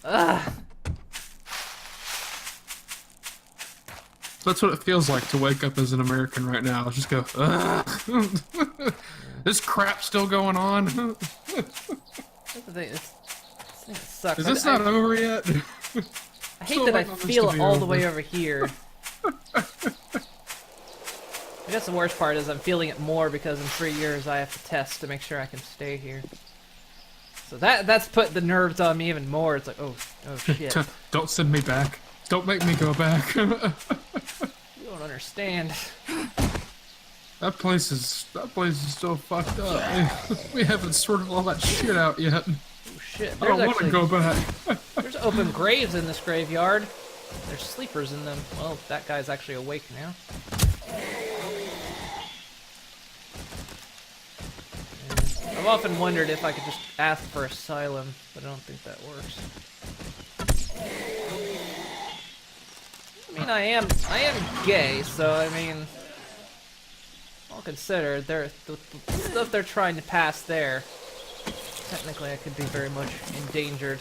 Ugh. That's what it feels like to wake up as an American right now. Just go, ugh. This crap's still going on. That's the thing. This thing sucks. Is this not over yet? I hate that I feel it all the way over here. I guess the worst part is I'm feeling it more because in 3 years I have to test to make sure I can stay here. So that's put the nerves on me even more. It's like, oh shit. Don't send me back. Don't make me go back. You don't understand. That place is still fucked up. We haven't sorted all that shit out yet. Oh shit. I don't want to go back. There's open graves in this graveyard. There's sleepers in them. Well, that guy's actually awake now. And I've often wondered if I could just ask for asylum, but I don't think that works. I mean, I am gay, so I mean, all considered, the stuff they're trying to pass there, technically I could be very much endangered.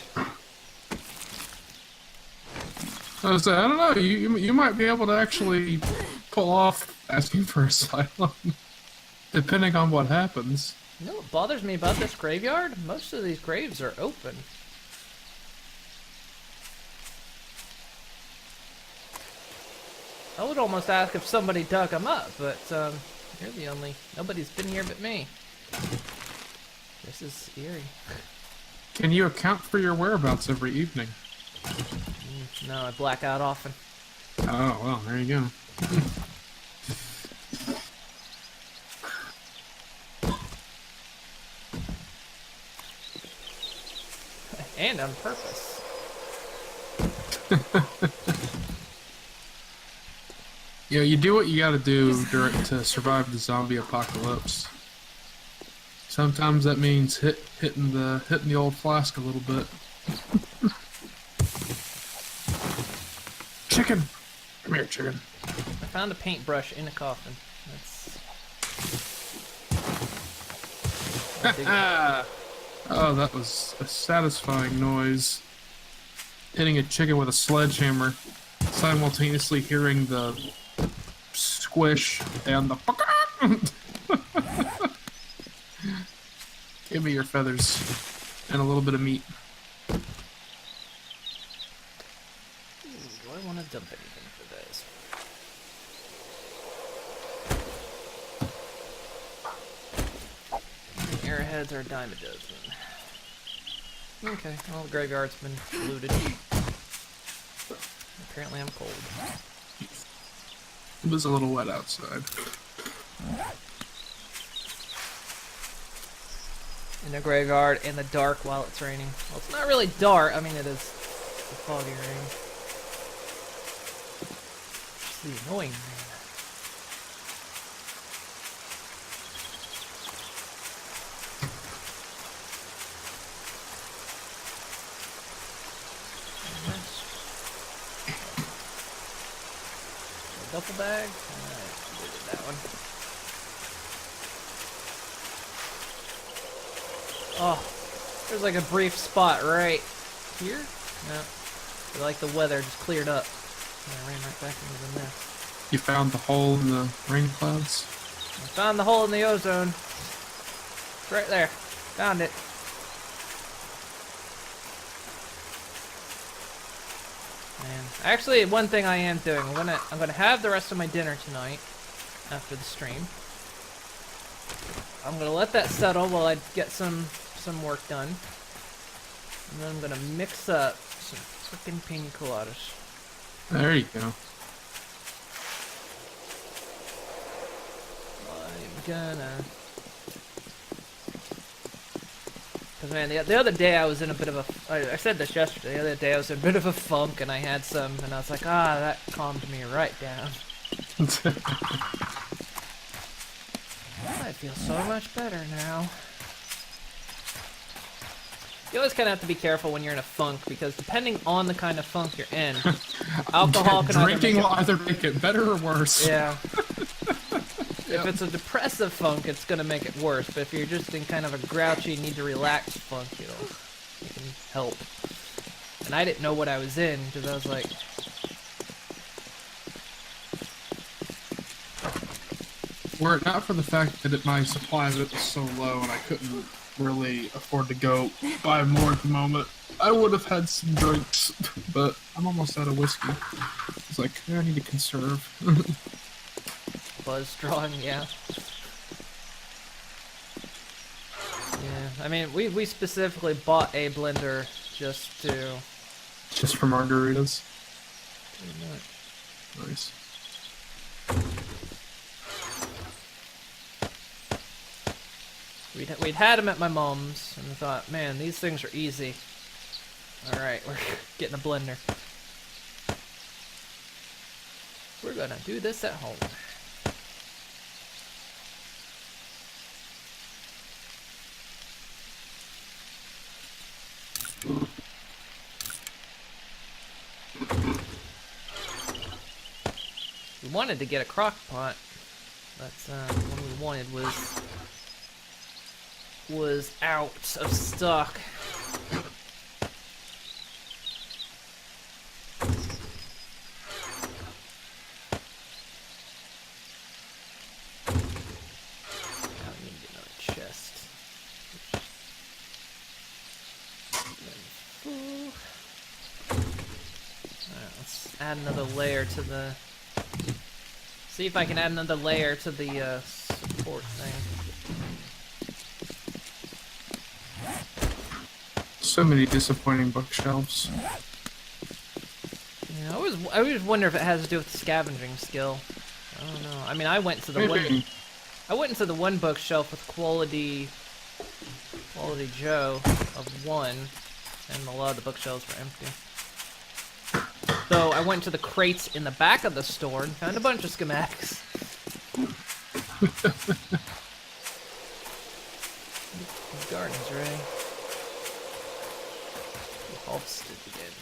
I don't know. You might be able to actually pull off asking for asylum, depending on what happens. You know what bothers me about this graveyard? Most of these graves are open. I would almost ask if somebody dug them up, but you're the only. Nobody's been here but me. This is eerie. Can you account for your whereabouts every evening? No, I black out often. Oh, well, there you go. And on purpose. Yeah, you do what you gotta do to survive the zombie apocalypse. Sometimes that means hitting the old flask a little bit. Chicken! Come here, chicken. I found a paintbrush in a coffin. That's... Oh, that was a satisfying noise. Hitting a chicken with a sledgehammer, simultaneously hearing the squish and the Give me your feathers and a little bit of meat. Do I want to dump anything for this? Arrowheads are a dime a dozen. Okay, well the graveyard's been looted. Apparently I'm cold. It was a little wet outside. In the graveyard in the dark while it's raining. Well, it's not really dark. I mean, it is a foggy rain. It's the annoying rain. Duffel bag? Alright, we did that one. Oh, there's like a brief spot right here? No. But like the weather just cleared up. And I ran right back into the mess. You found the hole in the rain clouds? I found the hole in the ozone. It's right there. Found it. And actually, one thing I am doing, I'm gonna have the rest of my dinner tonight after the stream. I'm gonna let that settle while I get some work done, and then I'm gonna mix up some frickin' pina coladas. There you go. I'm gonna. Because, man, the other day I was in a bit of a... I said this yesterday. The other day I was in a bit of a funk, and I had some, and I was like, that calmed me right down. I feel so much better now. You always kind of have to be careful when you're in a funk, because depending on the kind of funk you're in, alcohol can Drinking will either make it better or worse. Yeah. If it's a depressive funk, it's gonna make it worse. But if you're just in kind of a grouchy, need to relax funk, it can help. And I didn't know what I was in because I was like, were it not for the fact that my supply of it was so low and I couldn't really afford to go buy more at the moment, I would have had some drinks. But I'm almost out of whiskey. It's like, I need to conserve. buzz drawing, yeah. Yeah, I mean, we specifically bought a blender just for margaritas. pretty much. Nice. We'd had them at my mom's, and I thought, man, these things are easy. Alright, we're getting a blender. We're gonna do this at home. We wanted to get a crock pot, but the one we wanted was out of stock. Now we need to get another chest. Alright, let's add another layer to the... See if I can add another layer to the support thing. So many disappointing bookshelves. Yeah, I always wonder if it has to do with the scavenging skill. I don't know. I mean, I went to the one bookshelf with quality Joe of 1, and a lot of the bookshelves were empty. Though I went to the crates in the back of the store and found a bunch of schematics. The garden's ready. Halted again.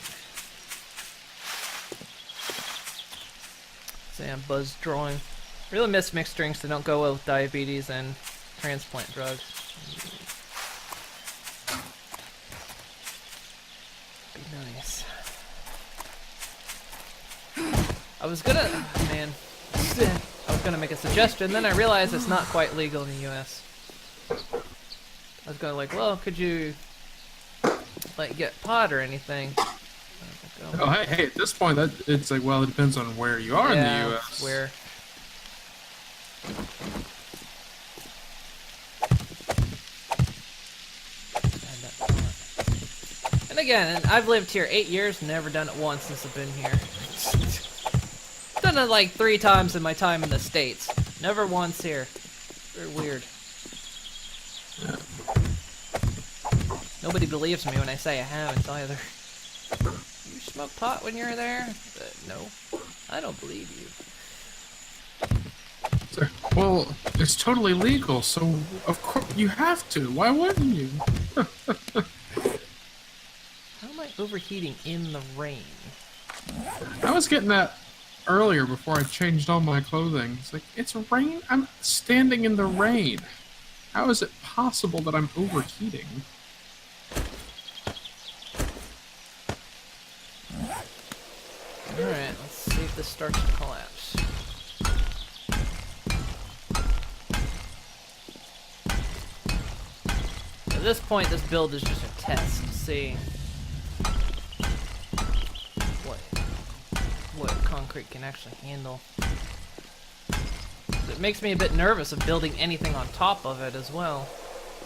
So yeah, buzz drawing. Really miss mixed drinks that don't go well with diabetes and transplant drugs. Be nice. I was gonna, man, I was gonna make a suggestion, then I realized it's not quite legal in the US. I was gonna like, well, could you, like, get pot or anything? Like, Oh, hey, at this point, it's like, well, it depends on where you are in the U.S. Where? And again, I've lived here 8 years, never done it once since I've been here. Done it like 3 times in my time in the States. Never once here. Very weird. Nobody believes me when I say I haven't either. You smoked pot when you were there? No, I don't believe you. Well, it's totally legal, so of course you have to. Why wouldn't you? How am I overheating in the rain? I was getting that earlier before I changed all my clothing. It's like, it's rain? I'm standing in the rain. How is it possible that I'm overheating? Alright, let's see if this starts to collapse. At this point, this build is just a test to see what concrete can actually handle. It makes me a bit nervous of building anything on top of it as well.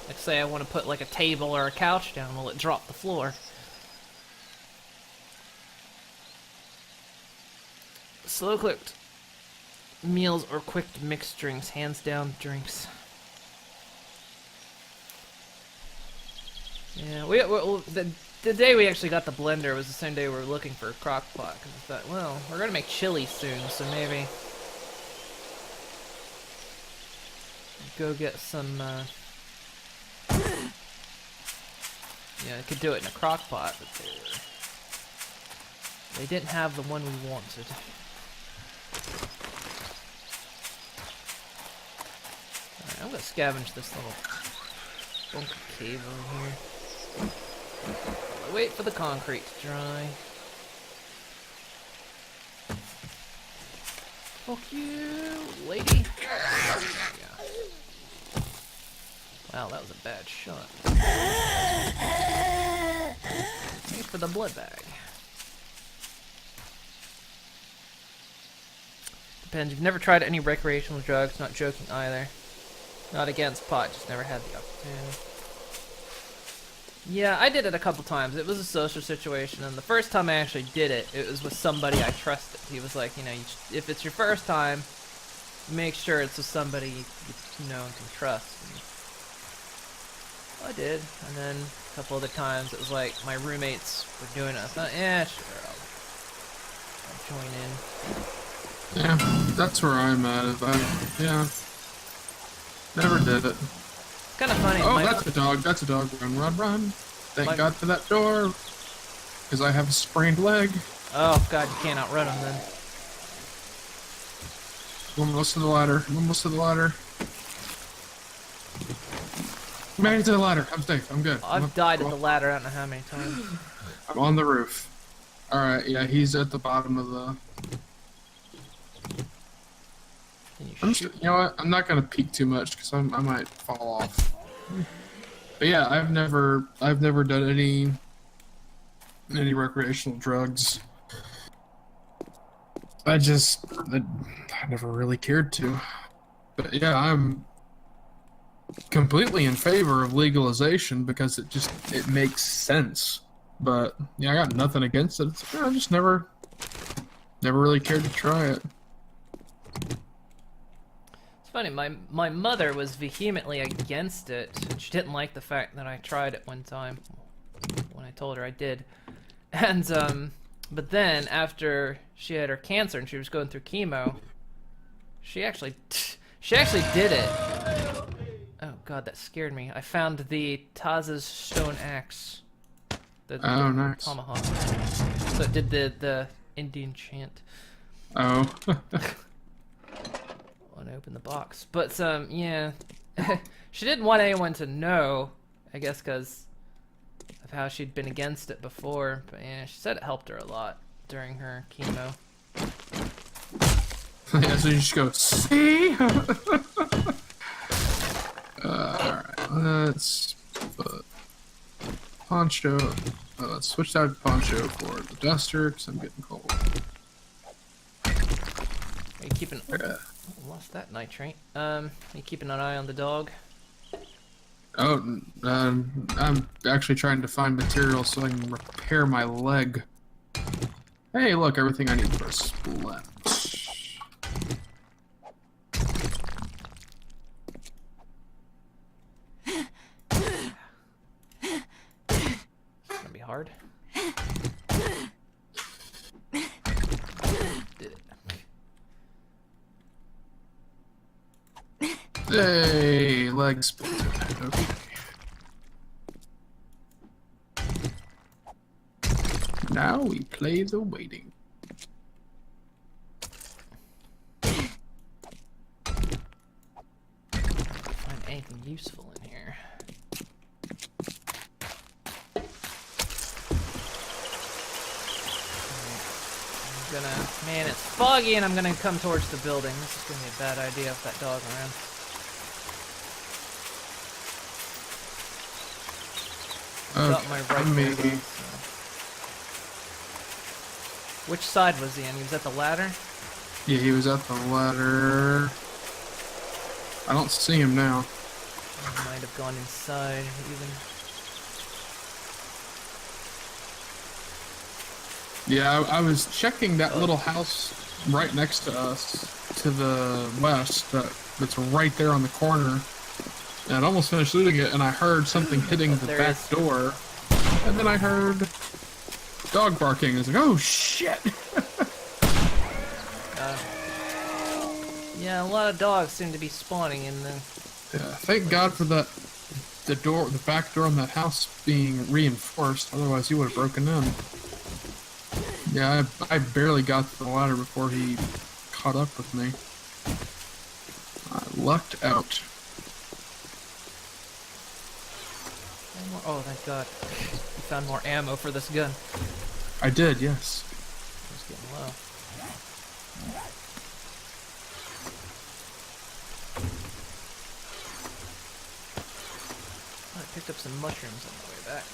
Like, say I want to put like a table or a couch down, will it drop the floor? Slow cooked meals or quick mixed drinks, hands down drinks. Yeah, the day we actually got the blender was the same day we were looking for a crock pot, because I thought, well, we're gonna make chili soon, so maybe go get some. Yeah, I could do it in a crock pot, but they didn't have the one we wanted. I'm gonna scavenge this little bunker cave over here. While I wait for the concrete to dry. Fuck you, lady. Yeah. Wow, that was a bad shot. Thanks for the blood bag. Depends. You've never tried any recreational drugs. Not joking either. Not against pot. Just never had the opportunity. Yeah, I did it a couple times. It was a social situation, and the first time I actually did it, it was with somebody I trusted. He was like, you know, if it's your first time, make sure it's with somebody you know and can trust. And I did, and then a couple other times it was like my roommates were doing it. I thought, yeah, sure, I'll join in. Yeah, that's where I'm at. Yeah, never did it. Kind of funny. Oh, that's a dog. That's a dog. Run, run, run. Thank God for that door. Because I have a sprained leg. Oh, God, you can't outrun him then. Almost to the ladder. Almost to the ladder. Made it to the ladder. I'm safe. I'm good. I've died at the ladder I don't know how many times. I'm on the roof. Alright, yeah, he's at the bottom of the... You know what? I'm not gonna peek too much because I might fall off. But yeah, I've never done any recreational drugs. I never really cared to. But yeah, I'm completely in favor of legalization because it makes sense. But yeah, I got nothing against it. I just never really cared to try it. It's funny, my mother was vehemently against it, and she didn't like the fact that I tried it one time when I told her I did. And but then after she had her cancer and she was going through chemo, she actually did it. Oh God, that scared me. I found the Taz's stone axe. Oh, nice. Tomahawk. So it did the Indian chant. Oh. Want to open the box, but yeah, she didn't want anyone to know, I guess, because of how she'd been against it before. But yeah, she said it helped her a lot during her chemo. Yeah, so you just go, see? Alright, let's put poncho. Let's switch out poncho for the duster because I'm getting cold. Are you keeping? Lost that nitrate. Are you keeping an eye on the dog? Oh, I'm actually trying to find material so I can repair my leg. Hey, look, everything I need for a splint. It's gonna be hard. Did it. Hey, leg splinter. Okay. Now we play the waiting. Find anything useful in here. Man, it's foggy and I'm gonna come towards the building. This is gonna be a bad idea with that dog around. Got my rifle. maybe. So. Which side was he in? He was at the ladder? Yeah, he was at the ladder. I don't see him now. He might have gone inside even. Yeah, I was checking that little house right next to us to the west that's right there on the corner. And I'd almost finished looting it, and I heard something hitting the back door. And then I heard dog barking. I was like, oh, shit! Yeah, a lot of dogs seem to be spawning in the... Yeah, thank God for the back door on that house being reinforced. Otherwise, he would have broken in. Yeah, I barely got to the ladder before he caught up with me. I lucked out. Oh, thank God. You found more ammo for this gun. I did, yes. It's getting low. Oh, I picked up some mushrooms on the way back.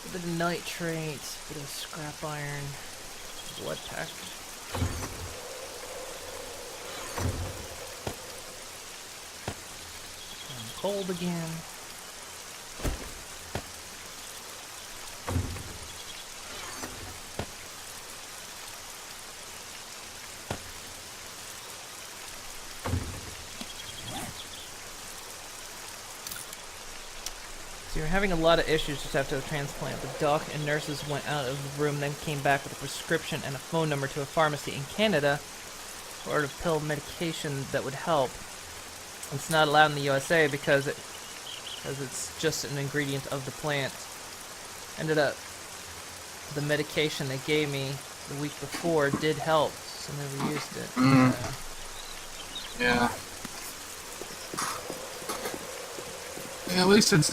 A bit of nitrate, a bit of scrap iron, blood pack. I'm cold again. So you're having a lot of issues just after the transplant. The doc and nurses went out of the room, then came back with a prescription and a phone number to a pharmacy in Canada to order pill medication that would help. It's not allowed in the USA because it's just an ingredient of the plant. Ended up, the medication they gave me the week before did help, so I never used it. Yeah. Yeah, at least it's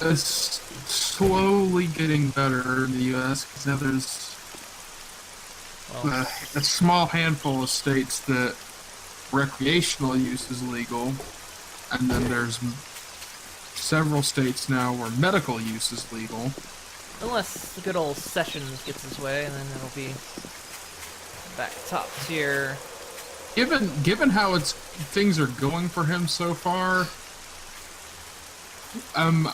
slowly getting better in the U.S. because now there's a small handful of states that recreational use is legal, and then there's several states now where medical use is legal. Unless the good old Sessions gets his way, and then it'll be back top tier. Given how things are going for him so far, I'm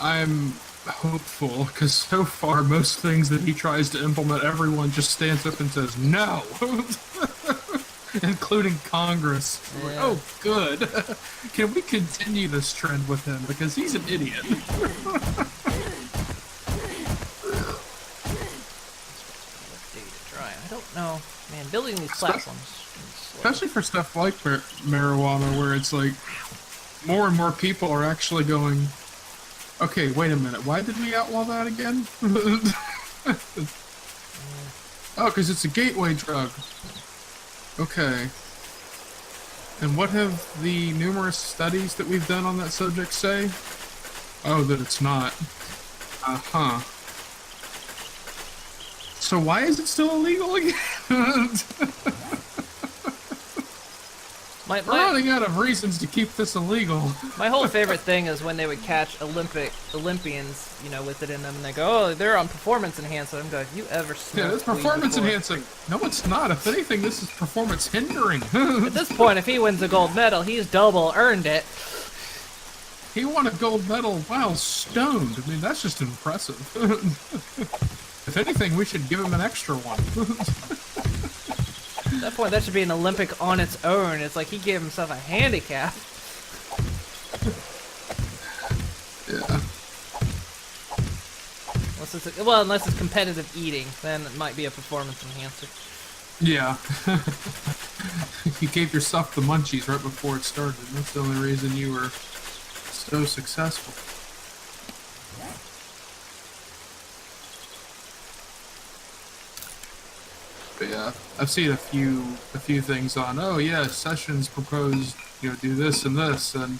hopeful, because so far most things that he tries to implement, everyone just stands up and says no, including Congress. Yeah. Like, oh, good. Can we continue this trend with him, because he's an idiot. I don't know, man. Building these platforms, especially for stuff like marijuana, where it's like more and more people are actually going, okay, wait a minute, why did we outlaw that again? Oh, because it's a gateway drug. Okay. And what have the numerous studies that we've done on that subject say? Oh, that it's not. Uh-huh. So why is it still illegal again? We're running out of reasons to keep this illegal. My whole favorite thing is when they would catch Olympians, you know, with it in them, and they go, "Oh, they're on performance enhancing." I'm going, "You ever smoked Yeah, it's weed performance before?" enhancing. No, it's not. If anything, this is performance hindering. At this point, if he wins a gold medal, he's double earned it. He won a gold medal while stoned. I mean, that's just impressive. If anything, we should give him an extra one. At that point, that should be an Olympic on its own. It's like he gave himself a handicap. Yeah. Unless it's competitive eating, then it might be a performance enhancer. Yeah. You gave yourself the munchies right before it started. That's the only reason you were so successful. But yeah, I've seen a few things on, oh yeah, Sessions proposed, you know, do this and this, and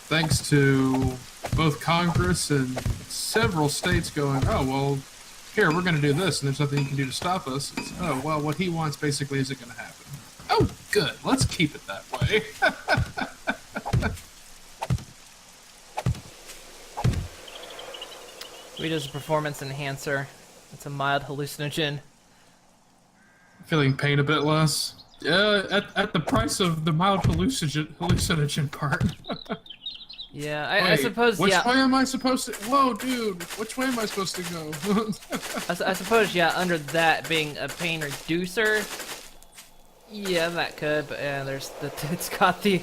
thanks to both Congress and several states going, oh well, here, we're gonna do this, and there's nothing you can do to stop us. It's, oh well, what he wants basically isn't gonna happen. Oh good, let's keep it that way. Weed is a performance enhancer. It's a mild hallucinogen. Feeling pain a bit less. Yeah, at the price of the mild hallucinogen part. Yeah, Wait, I suppose, which yeah. way am I supposed to... Whoa, dude, which way am I supposed to go? I suppose, yeah, under that being a pain reducer, yeah, that could, but it's got the...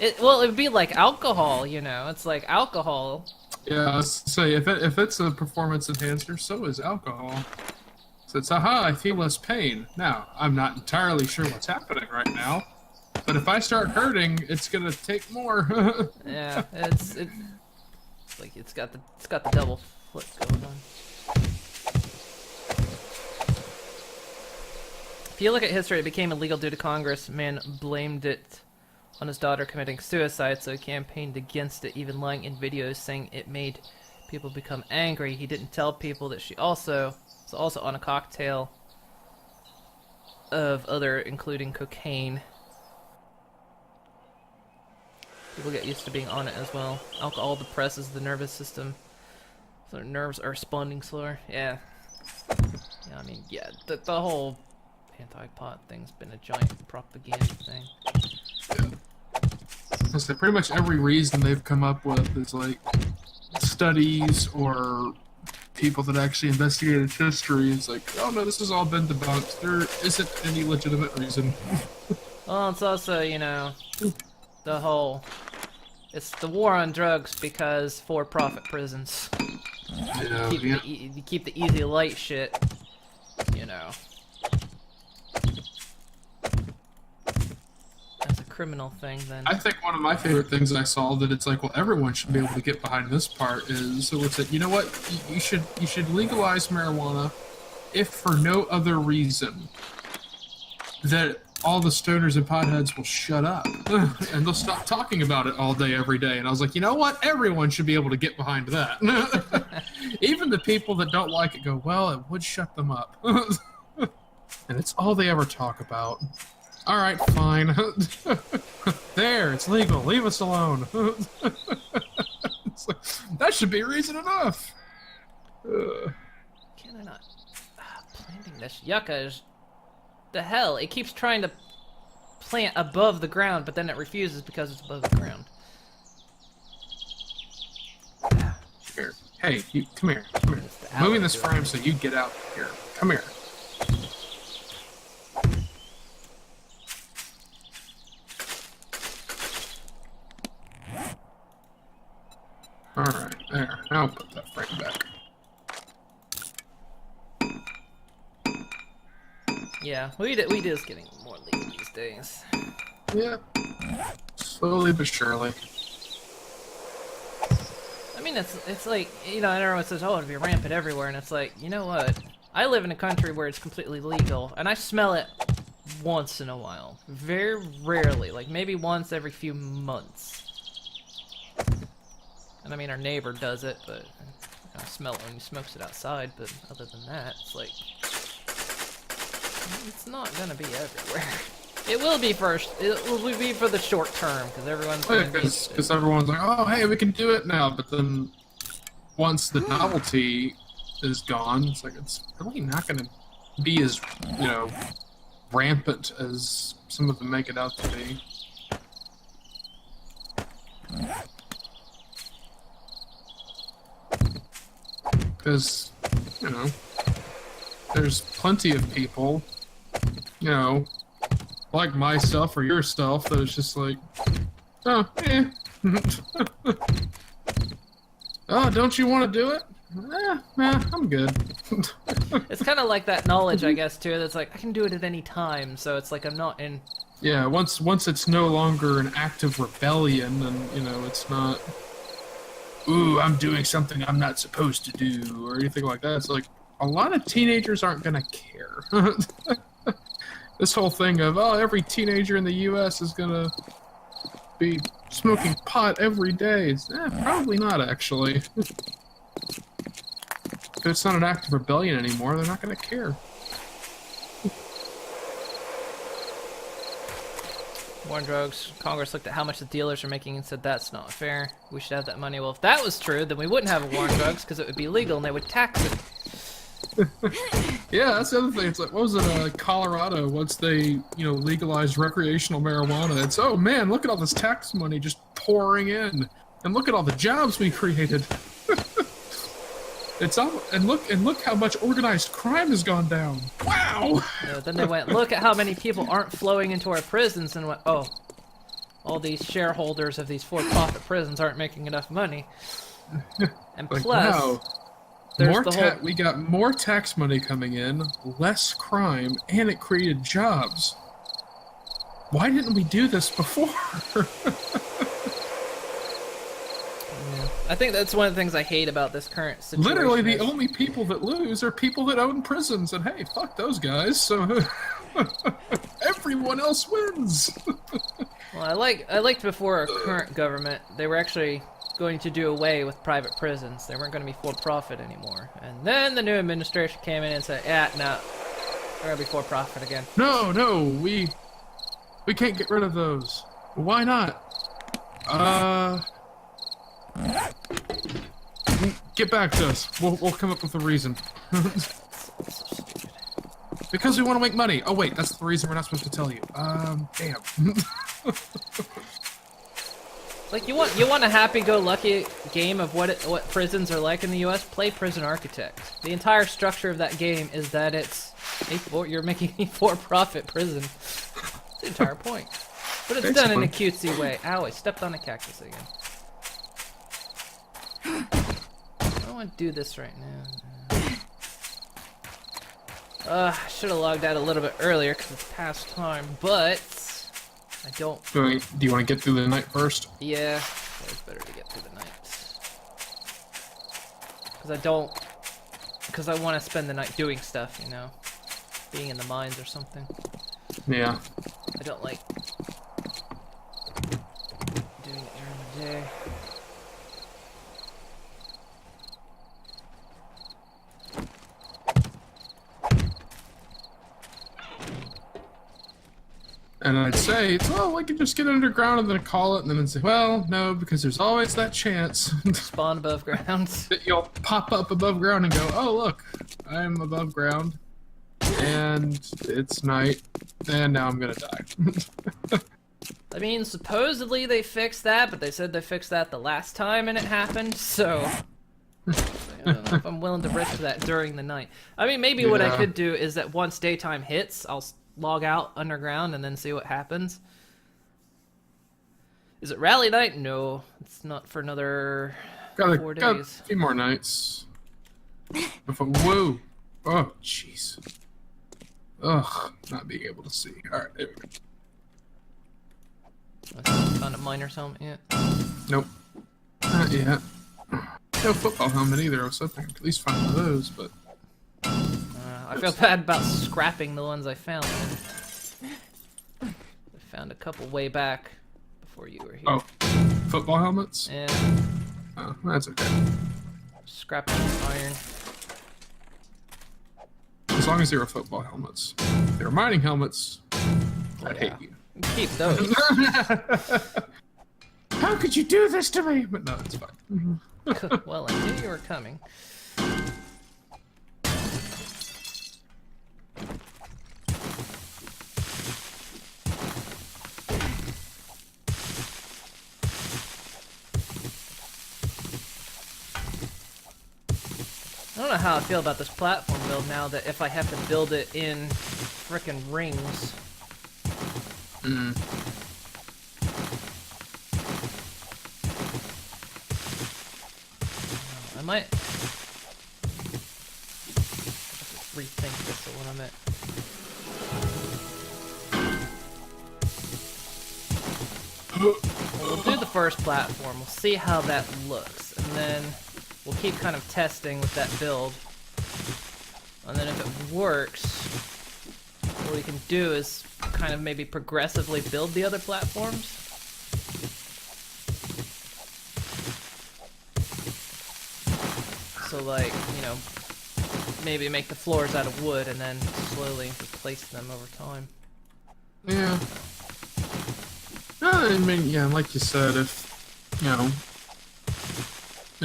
it would be like alcohol, you know, it's like alcohol. Yeah, I was say, if it's a performance enhancer, so is alcohol. So it's, aha, I feel less pain. Now, I'm not entirely sure what's happening right now, but if I start hurting, it's gonna take more. Yeah, it's like it's got the double flip going on. If you look at history, it became illegal due to Congress. Man blamed it on his daughter committing suicide, so he campaigned against it, even lying in videos saying it made people become angry. He didn't tell people that she also was also on a cocktail of other, including cocaine. People get used to being on it as well. Alcohol depresses the nervous system, so their nerves are responding slower. Yeah. Yeah, I mean, yeah, the whole anti-pot thing's been a giant propaganda thing. So pretty much every reason they've come up with is like studies or people that actually investigated history. It's like, oh no, this has all been debunked. There isn't any legitimate reason. Well, it's also, you know, the whole... It's the war on drugs because for-profit prisons. Yeah, You keep the easy light shit, you know. That's a criminal thing, then. I think one of my favorite things I saw that it's like, well, everyone should be able to get behind this part is, so it's like, you know what, you should legalize marijuana if for no other reason that all the stoners and potheads will shut up and they'll stop talking about it all day, every day. And I was like, you know what? Everyone should be able to get behind that. Even the people that don't like it go, well, it would shut them up. And it's all they ever talk about. All right, fine. There, it's legal. Leave us alone. Like, that should be reason enough. Can I not? Planting this yucca is... The hell? It keeps trying to plant above the ground, but then it refuses because it's above the ground. Here. Hey, you, come here. Come here. Moving this frame so you get out here. Come here. Alright, there. I'll put that frame back. Yeah, weed is getting more legal these days. Yeah. Slowly but surely. I mean, it's like, you know, and everyone says, oh, it'll be rampant everywhere, and it's like, you know what? I live in a country where it's completely legal, and I smell it once in a while. Very rarely, like maybe once every few months. And I mean, our neighbor does it, but I smell it when he smokes it outside, but other than that, it's like... It's not gonna be everywhere. It will be first. It will be for the short term because everyone's gonna because everyone's like, oh, hey, we can do it now. But then once the novelty is gone, it's like it's really not gonna be as, you know, rampant as some of them make it out to be. Because, you know, there's plenty of people, you know, like myself or yourself, that it's just like, oh, eh. Oh, don't you want to do it? Nah, I'm good. It's kind of like that knowledge, I guess, too. That's like I can do it at any time, so it's like I'm not in. Yeah, once it's no longer an act of rebellion, and you know, it's not, ooh, I'm doing something I'm not supposed to do, or anything like that. It's like a lot of teenagers aren't gonna care. This whole thing of, oh, every teenager in the U.S. is gonna be smoking pot every day. Probably not, actually. If it's not an act of rebellion anymore, they're not gonna care. War on drugs. Congress looked at how much the dealers are making and said that's not fair. We should have that money. Well, if that was true, then we wouldn't have a war on drugs because it would be legal and they would tax it. Yeah, that's the other thing. It's like, what was it, Colorado, once they, you know, legalized recreational marijuana, it's, oh man, look at all this tax money just pouring in, and look at all the jobs we created. It's all, and look how much organized crime has gone down. Wow! Then they went, look at how many people aren't flowing into our prisons, and went, oh, all these shareholders of these for-profit prisons aren't making enough money. And like, plus... wow. We got more tax money coming in, less crime, and it created jobs. Why didn't we do this before? Yeah. I think that's one of the things I hate about this current situation. Literally, the only people that lose are people that own prisons, and hey, fuck those guys, so... Everyone else wins. Well, I liked before our current government, they were actually going to do away with private prisons. They weren't going to be for profit anymore. And then the new administration came in and said, yeah, no, they're going to be for profit again. No, no, we can't get rid of those. Why not? Get back to us. We'll come up with a reason. Because we want to make money. Oh wait, that's the reason we're not supposed to tell you. Damn. Like you want a happy-go-lucky game of what prisons are like in the U.S. Play Prison Architect. The entire structure of that game is that you're making a for-profit prison. That's the entire point. But it's done in a cutesy way. Ow! I stepped on a cactus again. I don't want to do this right now. I should have logged out a little bit earlier because it's past time, but I don't. Do you want to get through the night first? Yeah, it's better to get through the night. Because I want to spend the night doing stuff, you know, being in the mines or something. Yeah. I don't like doing it during the day. And I'd say, well, I could just get underground and then call it, and then say, well, no, because there's always that chance Spawn above ground. that you'll pop up above ground and go, oh, look, I'm above ground, and it's night, and now I'm gonna die. I mean, supposedly they fixed that, but they said they fixed that the last time and it happened, so I don't know if I'm willing to risk that during the night. I mean, maybe what I could do is that once daytime hits, I'll log out underground and then see what happens. Is it rally night? No, it's not for another 4 days. Got a few more nights. Whoa! Oh, jeez. Ugh, not being able to see. All right, there we go. Found a miner's helmet yet? Nope, not yet. No football helmet either. I was hoping at least find one of those, but. I feel bad about scrapping the ones I found. I found a couple way back before you were here. Oh, football helmets? Yeah. Oh, that's okay. Scrapping iron. As long as they were football helmets. If they were mining helmets, I'd hate you. Keep those. How could you do this to me? But no, it's fine. Well, I knew you were coming. I don't know how I feel about this platform build now that if I have to build it in frickin' rings. I might rethink this a little bit. We'll do the first platform. We'll see how that looks, and then we'll keep kind of testing with that build. And then if it works, what we can do is kind of maybe progressively build the other platforms. So like, you know, maybe make the floors out of wood and then slowly replace them over time. Yeah. I mean, yeah, like you said, if, you know,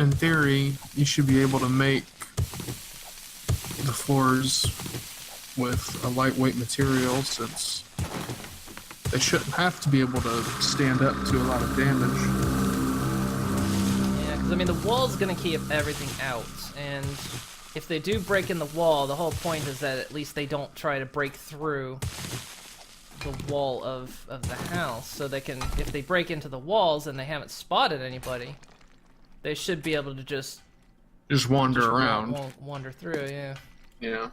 in theory, you should be able to make the floors with a lightweight material, since they shouldn't have to be able to stand up to a lot of damage. Yeah, because I mean, the wall's gonna keep everything out, and if they do break in the wall, the whole point is that at least they don't try to break through the wall of the house, so they can, if they break into the walls and they haven't spotted anybody, they should be able to just wander around. Wander through, yeah. Yeah.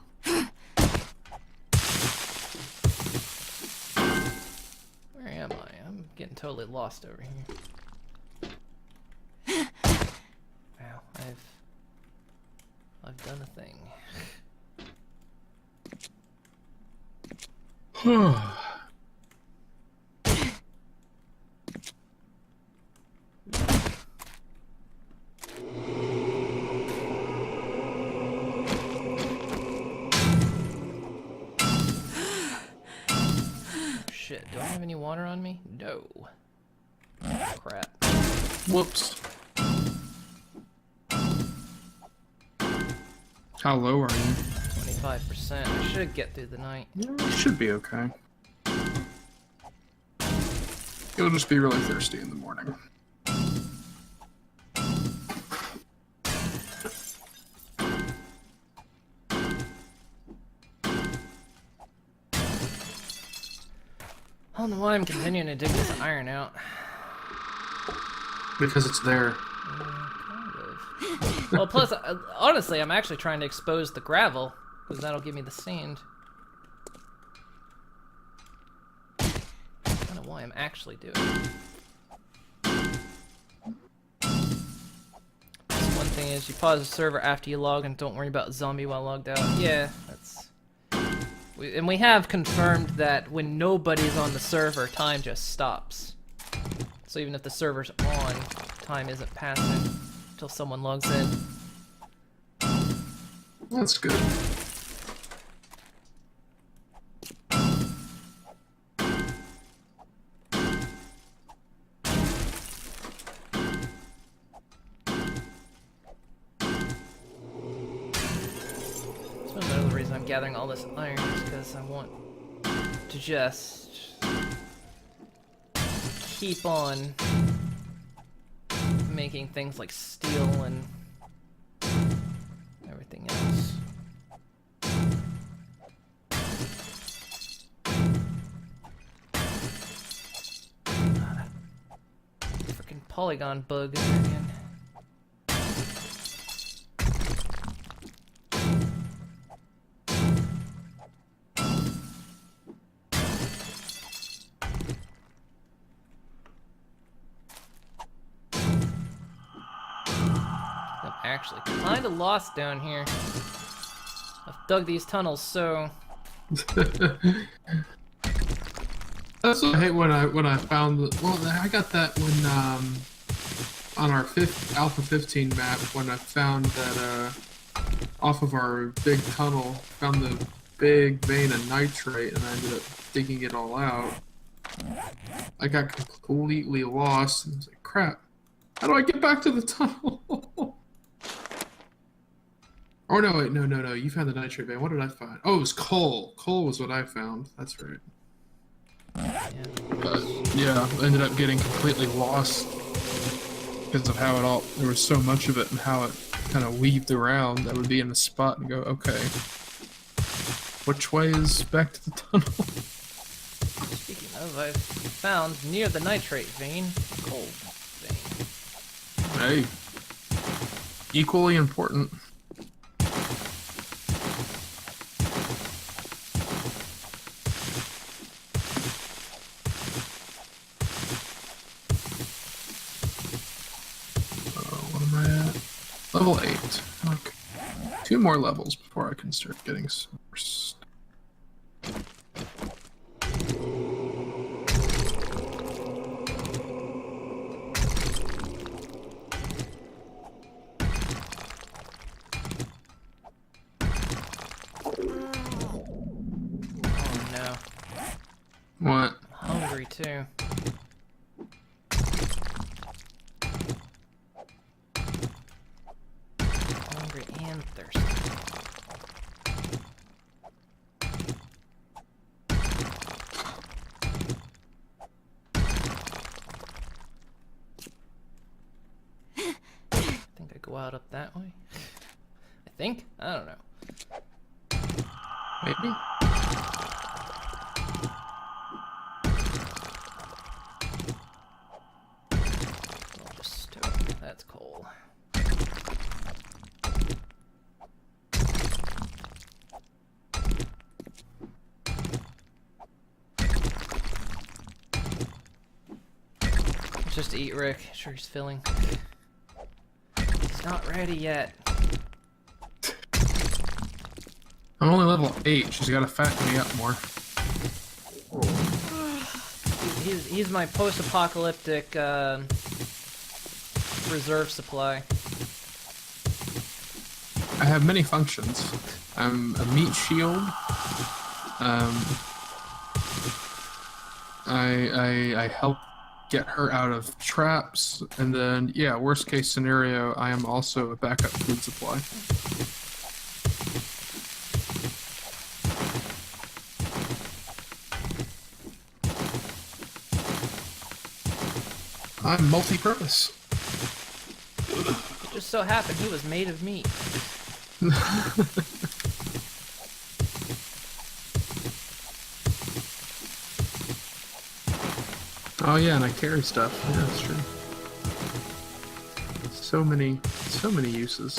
Where am I? I'm getting totally lost over here. Wow, I've done a thing. Shit, do I have any water on me? No. Crap. Whoops. How low are you? 25%. I should get through the night. Yeah, it should be okay. You'll just be really thirsty in the morning. I don't know why I'm continuing to dig this iron out. Because it's there. Kind of. Well, plus, honestly, I'm actually trying to expose the gravel, because that'll give me the sand. I don't know why I'm actually doing it. One thing is, you pause the server after you log and don't worry about zombie while logged out. Yeah, that's... And we have confirmed that when nobody's on the server, time just stops. So even if the server's on, time isn't passing until someone logs in. That's good. That's another reason I'm gathering all this iron is because I want to just keep on making things like steel and everything else. Freaking polygon bug in there again. Actually kind of lost down here. I've dug these tunnels, so That's what I hate when I found the, well, I got that when on our Alpha 15 map when I found that off of our big tunnel, found the big vein of nitrate, and I ended up digging it all out. I got completely lost and was like, crap, how do I get back to the tunnel? Oh no, wait, no, you found the nitrate vein. What did I find? Oh, it was coal. Coal was what I found. That's right. But yeah, I ended up getting completely lost because of how it all, there was so much of it and how it kind of weaved around. I would be in a spot and go, okay, which way is back to the tunnel? Speaking of, I've found near the nitrate vein, coal vein. Hey, equally important. Level 8. Okay. 2 more levels before I can start getting some more stuff. Oh no. What? I'm hungry too. Hungry and thirsty. I think I go out up that way. I think? I don't know. Maybe? I'll just stow. That's coal. Just eat Rick. Sure he's filling. He's not ready yet. I'm only level 8. She's got to fatten me up more. He's my post-apocalyptic reserve supply. I have many functions. I'm a meat shield. I help get her out of traps, and then yeah, worst case scenario, I am also a backup food supply. I'm multi-purpose. It just so happened he was made of meat. Oh yeah, and I carry stuff. Yeah, that's true. So many uses.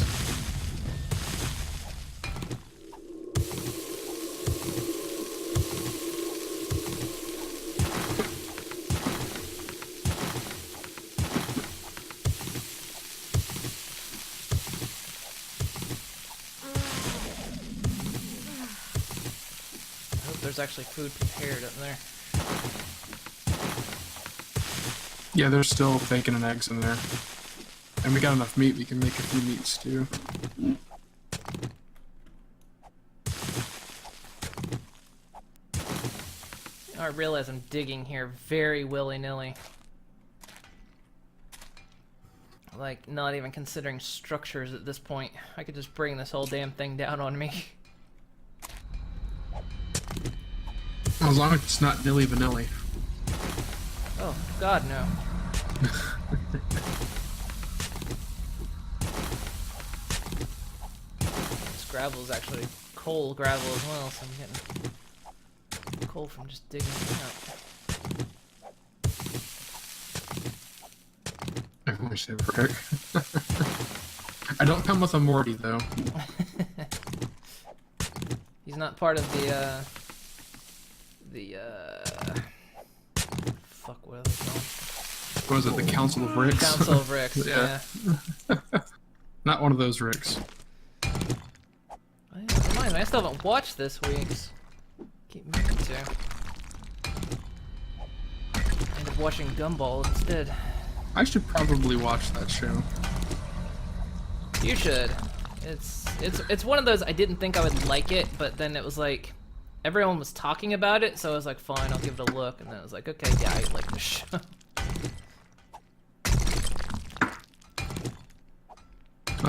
I hope there's actually food prepared up there. Yeah, there's still bacon and eggs in there. And we got enough meat, we can make a few meat stew. I realize I'm digging here very willy-nilly. Like, not even considering structures at this point. I could just bring this whole damn thing down on me. As long as it's not nilly-vanilly. Oh, God, no. This gravel is actually coal gravel as well, so I'm getting coal from just digging it out. I wish they were. I don't come with a Morty, though. He's not part of fuck, what are they called? What was it, the Council of Ricks? Council of Ricks, yeah. Not one of those Ricks. Remind me, I still haven't watched this week's. Keep meaning to. I ended up watching Gumball instead. I should probably watch that show. You should. It's one of those I didn't think I would like it, but then it was like everyone was talking about it, so I was like, fine, I'll give it a look, and then I was like, okay, yeah, I like this show.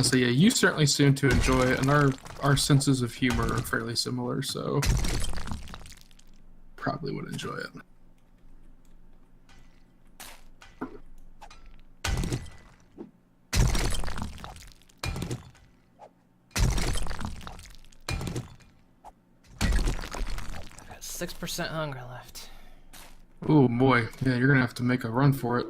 So yeah, you certainly seem to enjoy it, and our senses of humor are fairly similar, so probably would enjoy it. I've got 6% hunger left. Oh boy, yeah, you're gonna have to make a run for it.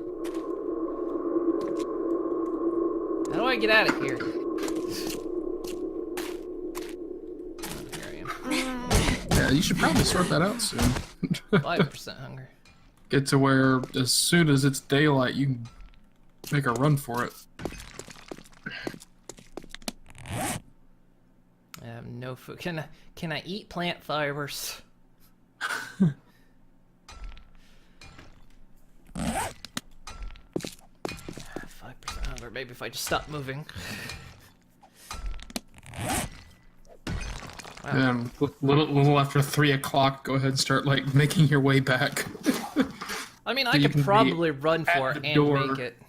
How do I get out of here? Oh, here I am. Yeah, you should probably sort that out soon. 5% hunger. Get to where as soon as it's daylight, you can make a run for it. I have no food. Can I eat plant fibers? 5% hunger. Maybe if I just stop moving. Wow. And little after 3 o'clock, go ahead and start like making your way back. I mean, So I you could can be probably run for at it the and door. make it.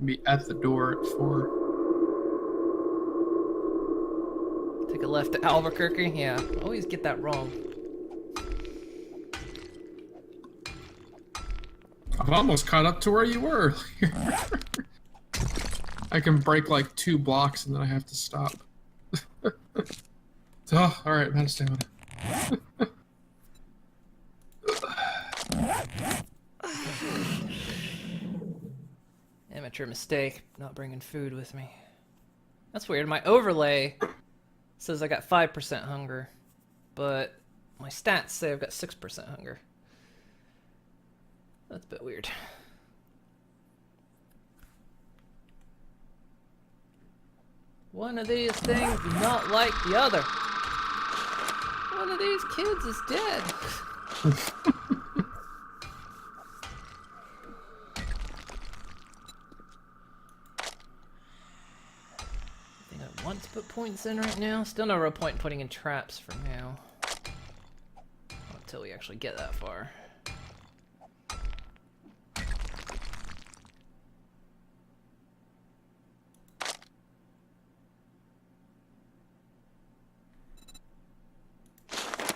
Be at the door at 4. Take a left to Albuquerque. Yeah, I always get that wrong. I've almost caught up to where you were. I can break like 2 blocks and then I have to stop. Oh, alright, I'm out of stamina. Amateur mistake, not bringing food with me. That's weird. My overlay says I got 5% hunger, but my stats say I've got 6% hunger. That's a bit weird. One of these things is not like the other. One of these kids is dead. want to put points in right now. Still no real point in putting in traps for now. Until we actually get that far.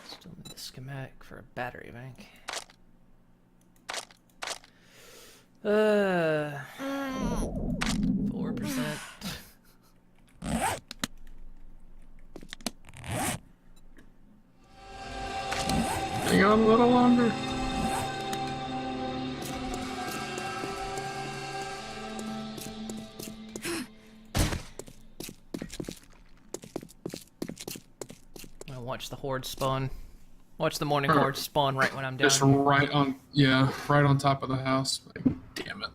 Still need the schematic for a battery bank. 4%. Hang on a little longer. I'll watch the horde spawn. Watch the morning horde spawn right when I'm done. Just right on, yeah, right on top of the house. Like, damn it.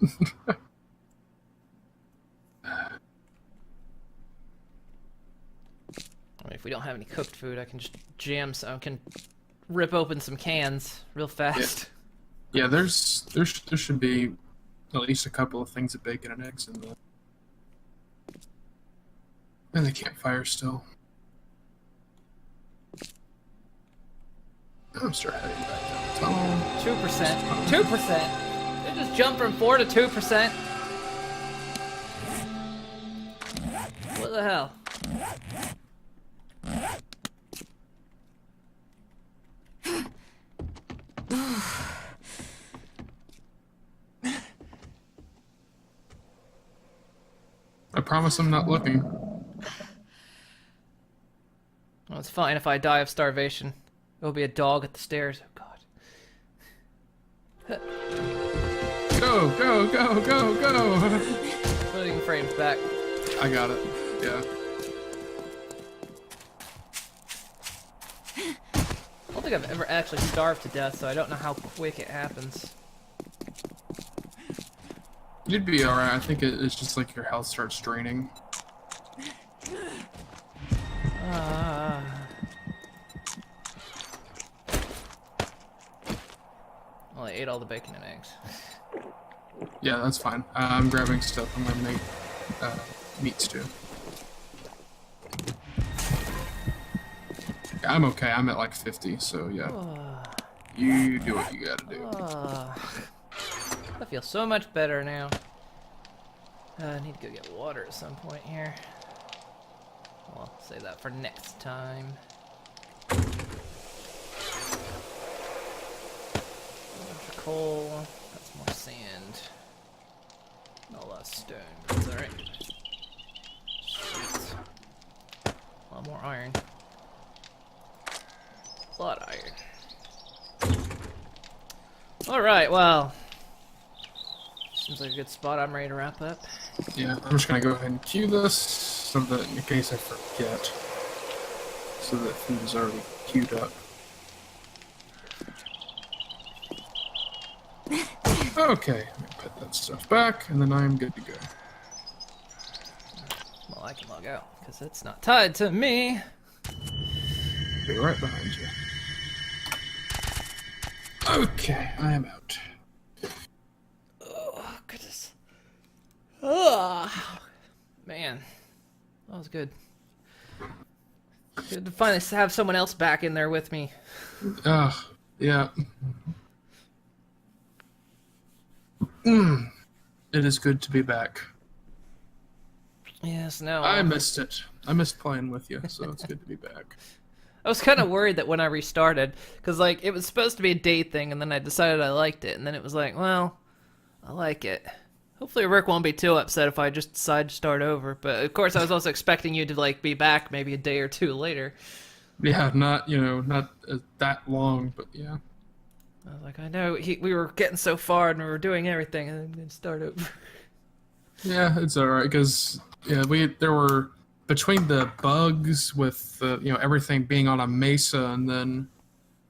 I mean, if we don't have any cooked food, I can just jam some. I can rip open some cans real fast. Yeah, there should be at least a couple of things of bacon and eggs in the campfire still. I'm start heading back down the tunnel. 2%. 2%. They just jumped from 4 to 2%. What the hell? I promise I'm not looking. Well, it's fine if I die of starvation. There'll be a dog at the stairs. Oh god. Go, go, go, go, go! Putting frames back. I got it. Yeah. I don't think I've ever actually starved to death, so I don't know how quick it happens. You'd be alright. I think it's just like your health starts draining. Well, I ate all the bacon and eggs. Yeah, that's fine. I'm grabbing stuff. I'm gonna make meat stew. Yeah, I'm okay. I'm at like 50, so yeah. You do what you gotta do. I feel so much better now. I need to go get water at some point here. Well, I'll save that for next time. Coal. That's more sand. Not a lot of stone, but it's alright. Sweet. A lot more iron. A lot of iron. Alright, well. Seems like a good spot. I'm ready to wrap up. Yeah, I'm just gonna go ahead and queue this so that in case I forget. So that food is already queued up. Okay, let me put that stuff back, and then I'm good to go. Well, I can log out, because it's not tied to me. Be right behind you. Okay, I am out. Oh, goodness. Oh, man. That was good. Good to finally have someone else back in there with me. Yeah. It is good to be back. Yes, no. I missed it. I missed playing with you, so it's good to be back. I was kind of worried that when I restarted, because, like, it was supposed to be a day thing, and then I decided I liked it, and then it was like, well, I like it. Hopefully Rick won't be too upset if I just decide to start over, but, of course, I was also expecting you to, like, be back maybe a day or two later. Yeah, not that long, but yeah. I was like, I know, we were getting so far, and we were doing everything, and then start over. Yeah, it's alright, because, yeah, there were, between the bugs with, everything being on a mesa, and then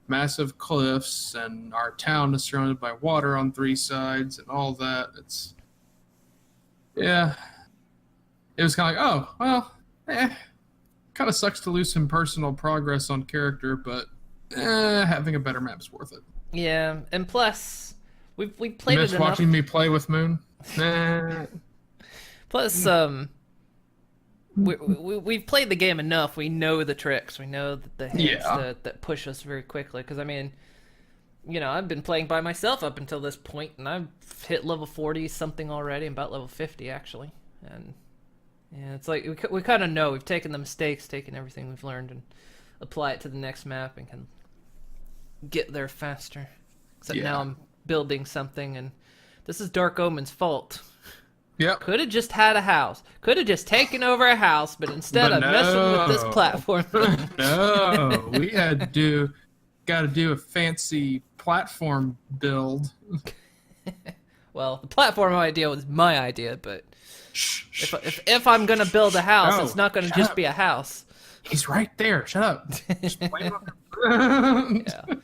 massive cliffs, and our town is surrounded by water on 3 sides, and all that, yeah. It was kind of like, oh, well, kind of sucks to lose some personal progress on character, but, having a better map's worth it. Yeah, and plus, we played You miss it enough. watching me play with Moon? Nah. Plus, we've played the game enough. We know the tricks. We know the hints Yeah. that push us very quickly. Because I mean, I've been playing by myself up until this point, and I've hit level 40 something already. I'm about level 50 actually, and yeah, it's like we kind of know. We've taken the mistakes, taken everything we've learned, and apply it to the next map, and can get there faster. Except now Yeah. I'm building something, and this is Dark Omen's fault. Yep. Could have just had a house. Could have just taken over a house, but instead But I'm messing with this no. platform. No, we got to do a fancy platform build. Well, the platform idea was my idea, but Shh, shh, if I'm gonna build a house, No, it's not gonna shut just up. be a house. He's right there. Shut up. Just play him up. Yeah.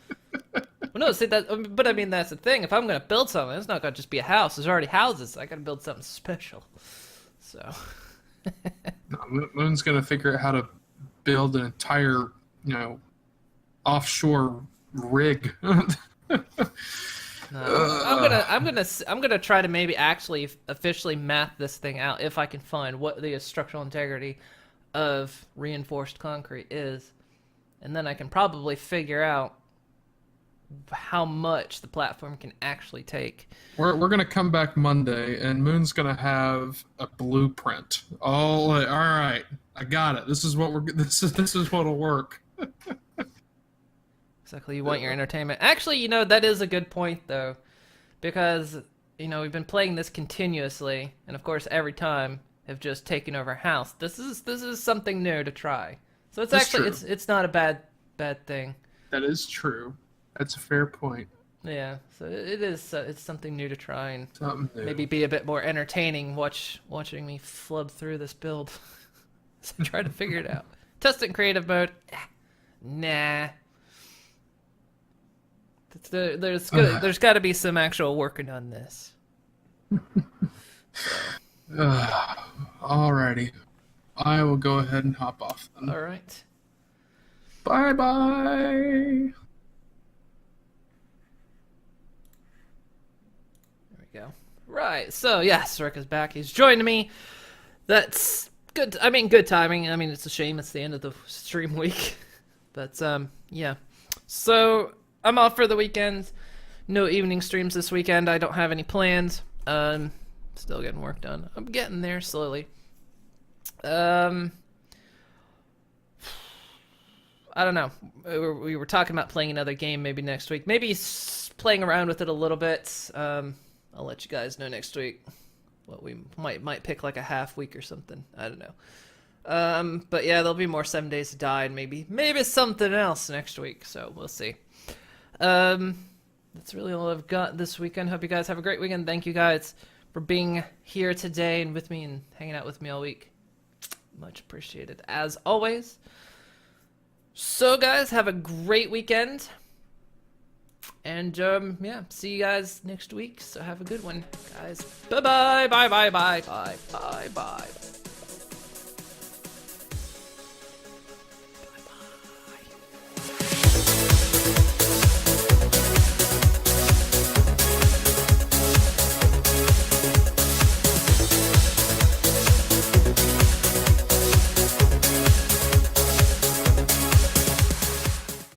Well, no, see that, but I mean that's the thing. If I'm gonna build something, it's not gonna just be a house. There's already houses. I gotta build something special. So. No, Moon's gonna figure out how to build an entire, offshore rig. No, I'm gonna try to maybe actually officially map this thing out if I can find what the structural integrity of reinforced concrete is, and then I can probably figure out how much the platform can actually take. We're gonna come back Monday, and Moon's gonna have a blueprint. All right, I got it. This is what we're. This is what'll work. Exactly, you want your entertainment. Actually, that is a good point though, because we've been playing this continuously, and of course every time have just taken over a house. This is something new to try. So it's That's actually true. it's not a bad thing. That is true. That's a fair point. Yeah, so it is. It's something new to try and Something new. maybe be a bit more entertaining. Watching me flub through this build, so try to figure it out. Test it in creative mode. Nah. There's got to be some actual working on this. Alrighty. I will go ahead and hop off then. All right. Bye bye. There we go. Right. So yes, Rick is back. He's joined me. That's good. I mean, good timing. I mean, it's a shame it's the end of the stream week, but yeah. So I'm off for the weekend. No evening streams this weekend. I don't have any plans. Still getting work done. I'm getting there slowly. I don't know. We were talking about playing another game maybe next week. Maybe playing around with it a little bit. I'll let you guys know next week. What we might pick like a half week or something. I don't know. But yeah, there'll be more 7 Days to Die and maybe something else next week. So we'll see. That's really all I've got this weekend. Hope you guys have a great weekend. Thank you guys for being here today and with me and hanging out with me all week. Much appreciated as always. So guys, have a great weekend. And yeah, see you guys next week. So have a good one, guys. Bye bye, bye bye, bye bye, bye bye.